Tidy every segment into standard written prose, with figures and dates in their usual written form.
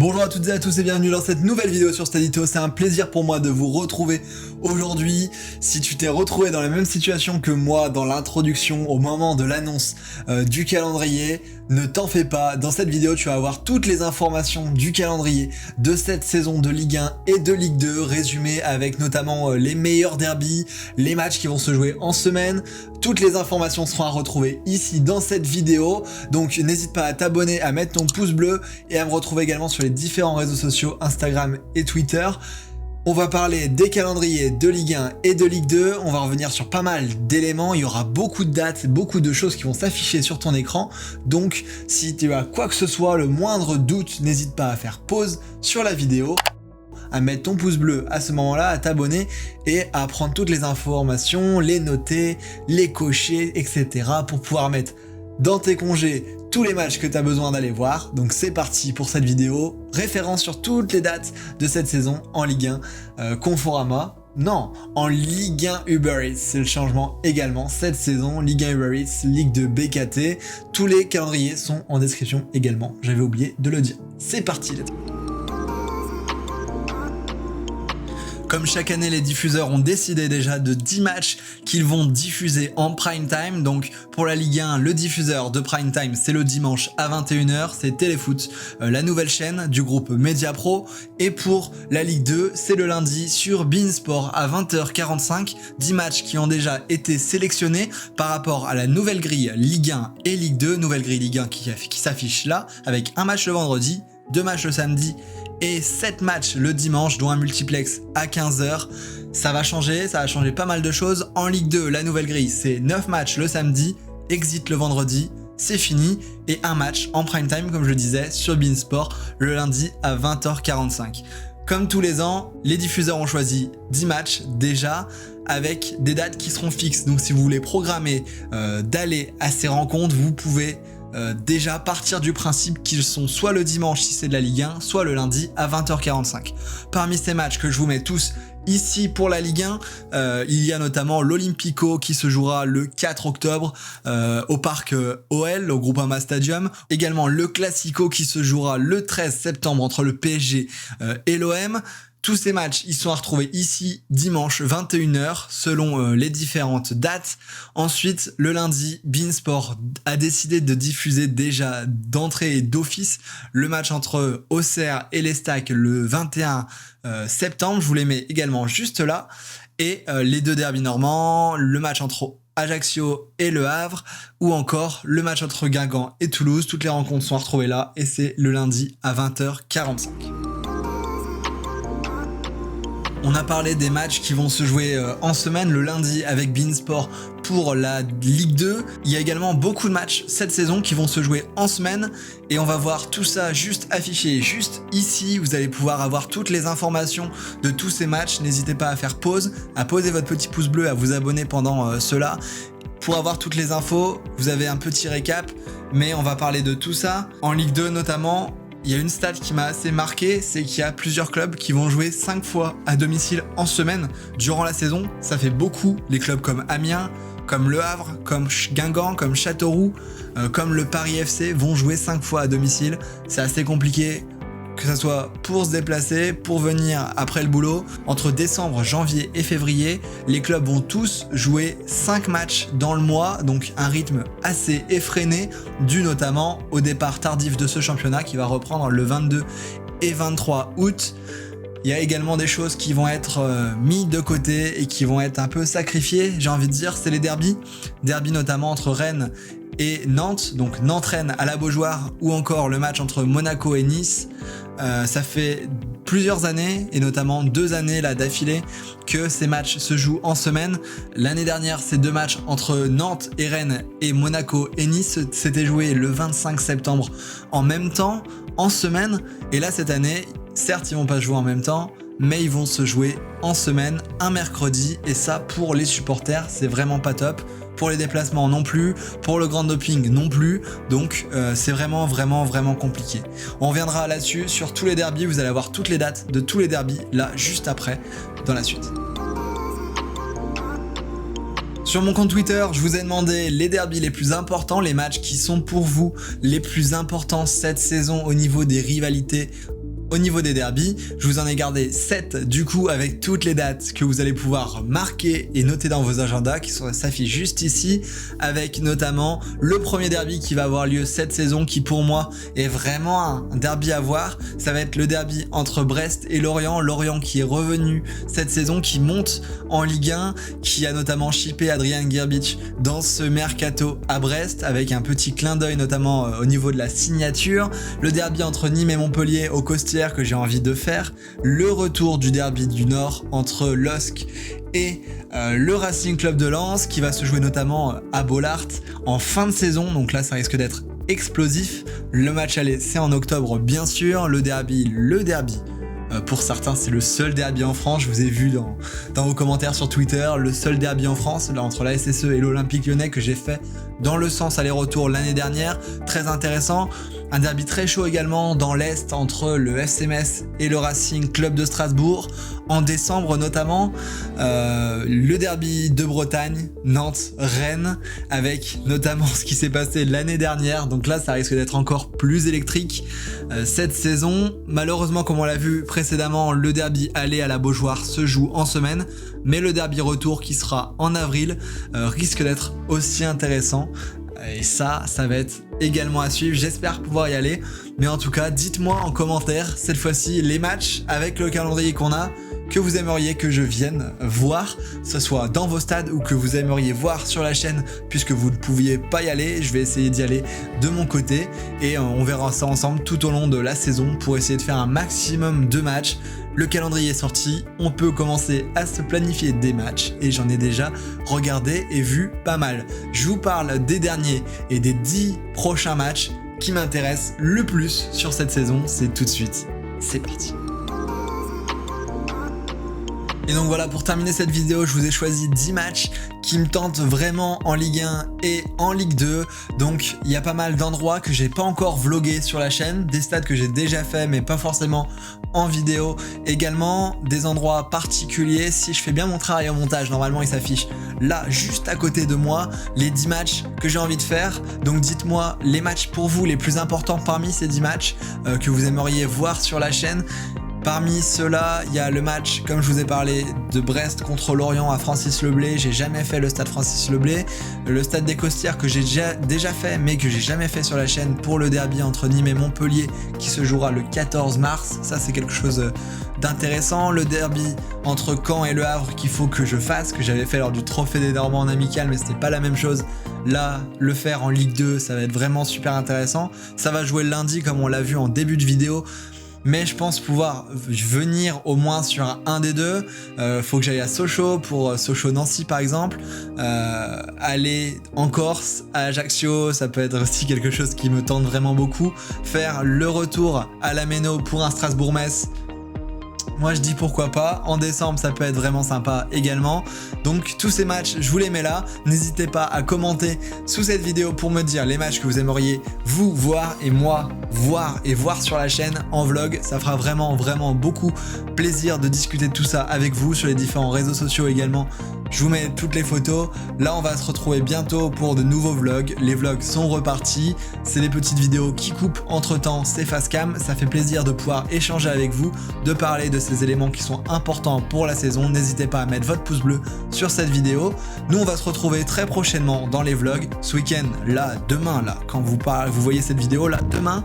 Bonjour à toutes et à tous et bienvenue dans cette nouvelle vidéo sur Stadito. C'est un plaisir pour moi de vous retrouver aujourd'hui. Si tu t'es retrouvé dans la même situation que moi dans l'introduction au moment de l'annonce du calendrier, ne t'en fais pas. Dans cette vidéo, tu vas avoir toutes les informations du calendrier de cette saison de Ligue 1 et de Ligue 2, résumées avec notamment les meilleurs derbies, les matchs qui vont se jouer en semaine. Toutes les informations seront à retrouver ici dans cette vidéo. Donc n'hésite pas à t'abonner, à mettre ton pouce bleu et à me retrouver également sur les différents réseaux sociaux, Instagram et Twitter. On va parler des calendriers de Ligue 1 et de Ligue 2, on va revenir sur pas mal d'éléments, il y aura beaucoup de dates, beaucoup de choses qui vont s'afficher sur ton écran, donc si tu as quoi que ce soit, le moindre doute, n'hésite pas à faire pause sur la vidéo, à mettre ton pouce bleu à ce moment-là, à t'abonner et à prendre toutes les informations, les noter, les cocher, etc. pour pouvoir mettre dans tes congés tous les matchs que tu as besoin d'aller voir. Donc c'est parti pour cette vidéo, référence sur toutes les dates de cette saison en Ligue 1, Conforama. Non, en Ligue 1 Uber Eats, c'est le changement également cette saison, Ligue 1 Uber Eats, Ligue 2 BKT, tous les calendriers sont en description également, j'avais oublié de le dire. C'est parti let's go. Comme chaque année, les diffuseurs ont décidé déjà de 10 matchs qu'ils vont diffuser en prime time. Donc pour la Ligue 1, le diffuseur de prime time, c'est le dimanche à 21h, c'est Téléfoot, la nouvelle chaîne du groupe Mediapro. Et pour la Ligue 2, c'est le lundi sur beIN Sport à 20h45. 10 matchs qui ont déjà été sélectionnés par rapport à la nouvelle grille Ligue 1 et Ligue 2. Nouvelle grille Ligue 1 qui s'affiche là, avec un match le vendredi, 2 matchs le samedi, et 7 matchs le dimanche, dont un multiplex à 15h. Ça va changer pas mal de choses. En Ligue 2, la nouvelle grille, c'est 9 matchs le samedi, exit le vendredi, c'est fini, et un match en prime time, comme je le disais, sur beIN Sport, le lundi à 20h45. Comme tous les ans, les diffuseurs ont choisi 10 matchs déjà, avec des dates qui seront fixes. Donc si vous voulez programmer d'aller à ces rencontres, vous pouvez déjà partir du principe qu'ils sont soit le dimanche si c'est de la Ligue 1, soit le lundi à 20h45. Parmi ces matchs que je vous mets tous ici pour la Ligue 1, il y a notamment l'Olympico qui se jouera le 4 octobre au parc OL, au Groupama Stadium. Également le Classico qui se jouera le 13 septembre entre le PSG et l'OM. Tous ces matchs, ils sont à retrouver ici dimanche 21h selon les différentes dates. Ensuite, le lundi, beIN Sport a décidé de diffuser déjà d'entrée et d'office le match entre Auxerre et l'Estac le 21 septembre. Je vous les mets également juste là. Et les deux derbys normands, le match entre Ajaccio et Le Havre, ou encore le match entre Guingamp et Toulouse. Toutes les rencontres sont à retrouver là et c'est le lundi à 20h45. On a parlé des matchs qui vont se jouer en semaine, le lundi avec beIN Sport pour la Ligue 2. Il y a également beaucoup de matchs cette saison qui vont se jouer en semaine et on va voir tout ça juste affiché juste ici. Vous allez pouvoir avoir toutes les informations de tous ces matchs. N'hésitez pas à faire pause, à poser votre petit pouce bleu, à vous abonner pendant cela. Pour avoir toutes les infos, vous avez un petit récap, mais on va parler de tout ça. En Ligue 2 notamment, il y a une stat qui m'a assez marqué, c'est qu'il y a plusieurs clubs qui vont jouer 5 fois à domicile en semaine durant la saison. Ça fait beaucoup. Les clubs comme Amiens, comme Le Havre, comme Guingamp, comme Châteauroux, comme le Paris FC vont jouer 5 fois à domicile. C'est assez compliqué, que ce soit pour se déplacer, pour venir après le boulot. Entre décembre, janvier et février, les clubs vont tous jouer 5 matchs dans le mois, donc un rythme assez effréné, dû notamment au départ tardif de ce championnat qui va reprendre le 22 et 23 août. Il y a également des choses qui vont être mis de côté et qui vont être un peu sacrifiées, j'ai envie de dire, c'est les derbys. Derbys notamment entre Rennes et Nantes, donc Nantes-Rennes à la Beaujoire, ou encore le match entre Monaco et Nice. Ça fait plusieurs années, et notamment 2 années là d'affilée, que ces matchs se jouent en semaine. L'année dernière, ces 2 matchs entre Nantes et Rennes et Monaco et Nice s'étaient joués le 25 septembre en même temps, en semaine. Et là, cette année, certes, ils vont pas se jouer en même temps, mais ils vont se jouer en semaine, un mercredi, et ça, pour les supporters, c'est vraiment pas top. Pour les déplacements non plus, pour le grand doping non plus, donc c'est vraiment compliqué. On reviendra là-dessus sur tous les derbys, vous allez avoir toutes les dates de tous les derbys là juste après dans la suite. Sur mon compte Twitter, je vous ai demandé les derbys les plus importants, les matchs qui sont pour vous les plus importants cette saison au niveau des rivalités Au niveau des derbies, je vous en ai gardé 7 du coup avec toutes les dates que vous allez pouvoir marquer et noter dans vos agendas qui s'affichent juste ici, avec notamment le premier derby qui va avoir lieu cette saison qui pour moi est vraiment un derby à voir. Ça va être le derby entre Brest et Lorient. Lorient qui est revenu cette saison, qui monte en Ligue 1, qui a notamment shippé Adrian Grbić dans ce mercato à Brest avec un petit clin d'œil notamment au niveau de la signature. Le derby entre Nîmes et Montpellier au Costières que j'ai envie de faire, le retour du derby du Nord entre LOSC et le Racing Club de Lens qui va se jouer notamment à Bollaert en fin de saison, donc là ça risque d'être explosif. Le match aller c'est en octobre bien sûr, le derby. Pour certains, c'est le seul derby en France. Je vous ai vu dans vos commentaires sur Twitter, le seul derby en France, là, entre la SSE et l'Olympique Lyonnais que j'ai fait dans le sens aller-retour l'année dernière. Très intéressant. Un derby très chaud également dans l'Est entre le FC Metz et le Racing Club de Strasbourg. En décembre notamment, le derby de Bretagne, Nantes-Rennes, avec notamment ce qui s'est passé l'année dernière. Donc là, ça risque d'être encore plus électrique cette saison. Malheureusement, comme on l'a vu précédemment, le derby aller à la Beaujoire se joue en semaine. Mais le derby retour qui sera en avril risque d'être aussi intéressant. Et ça va être également à suivre, j'espère pouvoir y aller. Mais en tout cas, dites-moi en commentaire, cette fois-ci, les matchs avec le calendrier qu'on a, que vous aimeriez que je vienne voir, que ce soit dans vos stades ou que vous aimeriez voir sur la chaîne, puisque vous ne pouviez pas y aller. Je vais essayer d'y aller de mon côté et on verra ça ensemble tout au long de la saison pour essayer de faire un maximum de matchs. Le calendrier est sorti, on peut commencer à se planifier des matchs et j'en ai déjà regardé et vu pas mal. Je vous parle des derniers et des 10 prochains matchs qui m'intéressent le plus sur cette saison. C'est tout de suite, c'est parti. Et donc voilà, pour terminer cette vidéo, je vous ai choisi 10 matchs qui me tentent vraiment en Ligue 1 et en Ligue 2. Donc il y a pas mal d'endroits que j'ai pas encore vlogué sur la chaîne, des stades que j'ai déjà fait mais pas forcément en vidéo. Également des endroits particuliers. Si je fais bien mon travail au montage, normalement il s'affiche là juste à côté de moi les 10 matchs que j'ai envie de faire. Donc dites-moi les matchs pour vous les plus importants parmi ces 10 matchs que vous aimeriez voir sur la chaîne. Parmi ceux-là, il y a le match, comme je vous ai parlé, de Brest contre Lorient à Francis-Leblay. J'ai jamais fait le stade Francis-Leblay. Le stade des Costières que j'ai déjà fait, mais que j'ai jamais fait sur la chaîne pour le derby entre Nîmes et Montpellier qui se jouera le 14 mars. Ça, c'est quelque chose d'intéressant. Le derby entre Caen et Le Havre qu'il faut que je fasse, que j'avais fait lors du Trophée des Normands en amical, mais c'était pas la même chose. Là, le faire en Ligue 2, ça va être vraiment super intéressant. Ça va jouer lundi, comme on l'a vu en début de vidéo. Mais je pense pouvoir venir au moins sur un des deux. Faut que j'aille à Sochaux pour Sochaux-Nancy par exemple. Aller en Corse, à Ajaccio, ça peut être aussi quelque chose qui me tente vraiment beaucoup. Faire le retour à la Méno pour un Strasbourg-Metz. Moi je dis pourquoi pas, en décembre ça peut être vraiment sympa également. Donc tous ces matchs je vous les mets là, n'hésitez pas à commenter sous cette vidéo pour me dire les matchs que vous aimeriez vous voir et moi voir sur la chaîne en vlog. Ça fera vraiment beaucoup plaisir de discuter de tout ça avec vous sur les différents réseaux sociaux également. Je vous mets toutes les photos. Là, on va se retrouver bientôt pour de nouveaux vlogs. Les vlogs sont repartis. C'est des petites vidéos qui coupent entre temps, c'est face cam. Ça fait plaisir de pouvoir échanger avec vous, de parler de ces éléments qui sont importants pour la saison. N'hésitez pas à mettre votre pouce bleu sur cette vidéo. Nous, on va se retrouver très prochainement dans les vlogs. Ce week-end, là, demain, là, quand vous voyez cette vidéo, là, demain,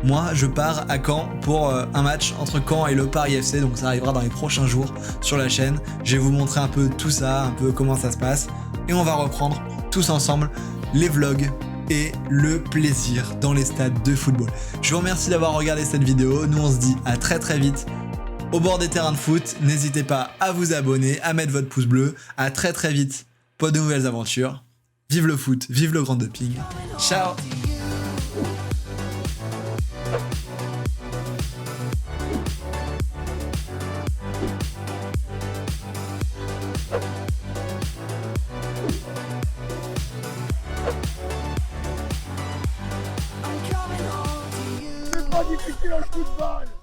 moi, je pars à Caen pour un match entre Caen et le Paris FC. Donc, ça arrivera dans les prochains jours sur la chaîne. Je vais vous montrer un peu tout ça, un peu comment ça se passe et on va reprendre tous ensemble les vlogs et le plaisir dans les stades de football. Je vous remercie d'avoir regardé cette vidéo. Nous on se dit à très vite au bord des terrains de foot. N'hésitez pas à vous abonner, à mettre votre pouce bleu. À très vite pour de nouvelles aventures. Vive le foot, vive le grand doping. Ciao. C'est pas difficile le football.